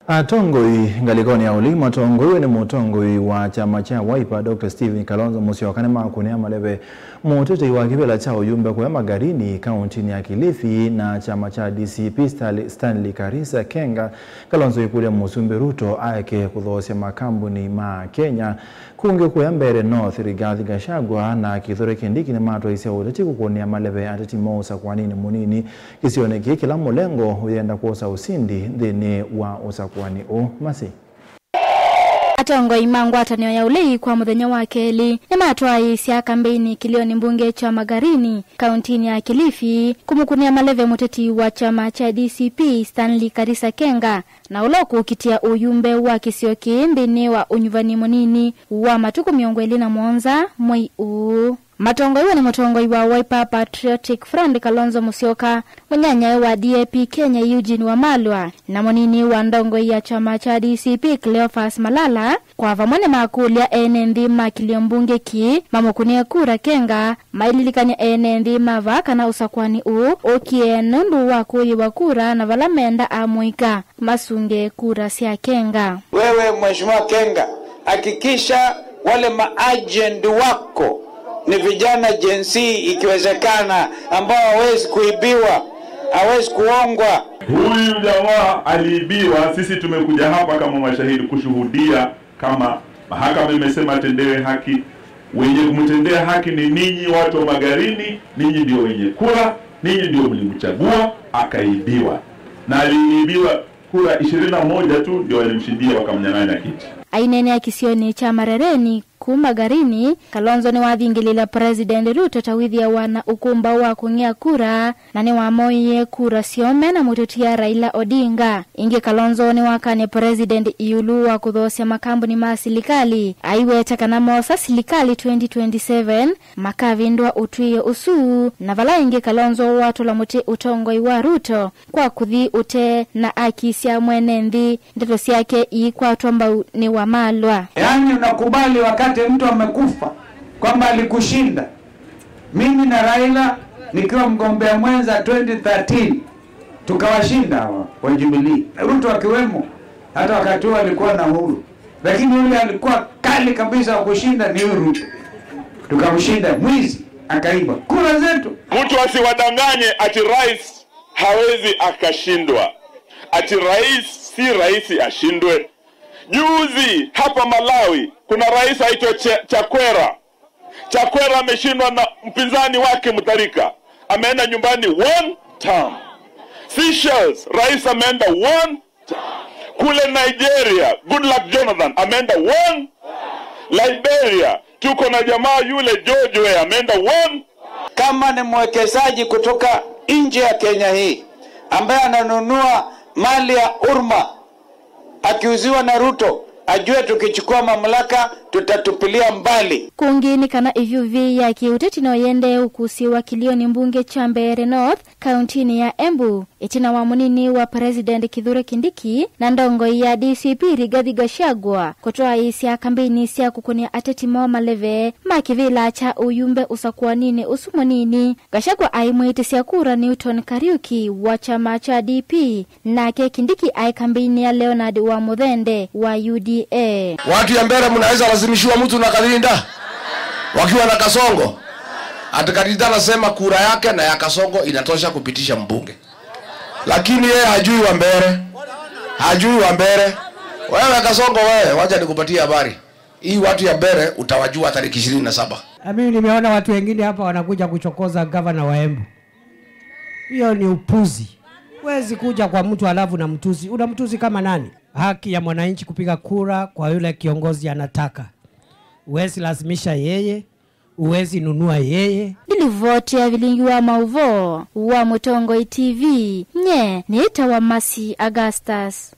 Atongoi ngalikoni ya ulima atongoi ni mutongoi wa chama cha Wiper Dr. Stephen Kalonzo Musyoka ne makunia malebe mutete wa kibela cha uyumbe kwa Magarini kaunti ya Kilifi na chama cha DCP Stanley Karisa Kenga Kalonzo ikule Musumbi Ruto aeke kuthosya makambuni ma Kenya kunge kwa mbere North Rigathi Gachagua na Kithure Kindiki ne matwa isia uteti kukonia malebe ateti mosa kwa nini munini kisioneke kila mulengo uyenda kuosa usindi dhini wa usakwani o masi. Atongoi mangwatanio ya ulei kwa muthenya wa keli ni matwa isia kambeni kilioni mbunge cha Magarini kaunti ya Kilifi kumukunia maleve muteti wa chama cha DCP Stanley Karisa Kenga na uloku kitia uyumbe wa kisioki ndini wa unyuvani munini wa matuku miongweli na mwonza mwei uu. Matongoi ni mutongoi wa Wiper Patriotic Front Kalonzo Musyoka, munyanya wa DAP Kenya Eugene Wamalwa na munini wa ndongoi ya chama cha DCP Cleophas Malala kwa vamone makulia enendi makilio mbunge ki mamukunia kura Kenga maililikanya enendi mavaka na usakwani ukie nundu wa kuyi wa kura na valamenda amuika masunge kura siya Kenga. Wewe Mheshimiwa Kenga, hakikisha wale maagent wako ni vijana jinsi ikiwezekana ambao hawezi kuibiwa, hawezi kuongwa. Huyu jamaa aliibiwa, sisi tumekuja hapa kama mashahidi kushuhudia kama mahakama imesema tendewe haki. Wenye kumtendea haki ni ninyi watu wa Magarini, ninyi ndio wenye kura, ninyi ndio mlimchagua, akaibiwa. Na aliibiwa kura 21 tu ndio walimshindia wakamnyang'anya kiti. Ainene ya kisioni cha Marereni Magarini Kalonzo ni wathingilila President Ruto tawithia wana ukumba wa kungia kura na ni wamoye kura siome na mutetia Raila Odinga. Ingi Kalonzo ni wakane President iulu wa kuthosya makambuni ma silikali aiweta kana mosa silikali 2027 makavindwa utwie usu na vala ingi Kalonzo watu la muti utongoi wa Ruto kwa kuthi ute na akisya mwenendi ndeto siyake kwa tuamba ni Wamalwa. Yani unakubali wakati mtu amekufa kwamba alikushinda. Mimi na Raila nikiwa mgombea mwenza 2013 tukawashinda wa Jubilee, Ruto akiwemo. Hata wakati huo alikuwa na Uhuru, lakini yule alikuwa kali kabisa kushinda ni Ruto. Tukamshinda, mwizi akaiba kura zetu. Mtu asiwadanganye ati rais hawezi akashindwa, ati rais si rais ashindwe. Juzi hapa Malawi kuna rais aitwa Chakwera. Chakwera ameshindwa na mpinzani wake Mutharika. Ameenda nyumbani 1 term. Seychelles rais ameenda 1 term. Kule Nigeria Goodluck Jonathan ameenda 1. Liberia tuko na jamaa yule George ameenda 1. Kama ni mwekezaji kutoka nje ya Kenya hii ambaye ananunua mali ya umma akiuziwa na Ruto, ajue tukichukua mamlaka tutatupilia mbali. Kungini kana ivyuvi ya kiuteti no yende ukusiwa kilioni mbunge cha Mbeere North kaunti ya Embu itina wa munini wa President Kithure Kindiki na ndongo ya DCP Rigathi Gachagua kutoa isia kambini sia kukunia ateti mo maleve makivila cha uyumbe usakwanini usumonini. Gachagua aimwiti sia kura Newton Kariuki wa chama cha DP na Kindiki ai kambini ya Leonard wa Muthende wa UDA. Watu ya Mbeere mnaweza lazimishiwa mtu na Kalinda wakiwa na Kasongo. Atakalinda nasema kura yake na ya Kasongo inatosha kupitisha mbunge. Lakini yeye hajui wa Mbeere. Hajui wa Mbeere. Wewe Kasongo wewe, wacha nikupatie habari. Hii watu ya Mbeere utawajua tarehe 27. Mimi nimeona watu wengine hapa wanakuja kuchokoza governor wa Embu. Hiyo ni upuzi. Huwezi kuja kwa mtu alafu na mtuzi. Unamtuzi kama nani? Haki ya mwananchi kupiga kura kwa yule kiongozi anataka. Uwezi lazimisha yeye, uwezi nunua yeye. Dilivote ya vilingiwa mauvo wa Mutongoi TV. Nye, niita wa Masi Augustus.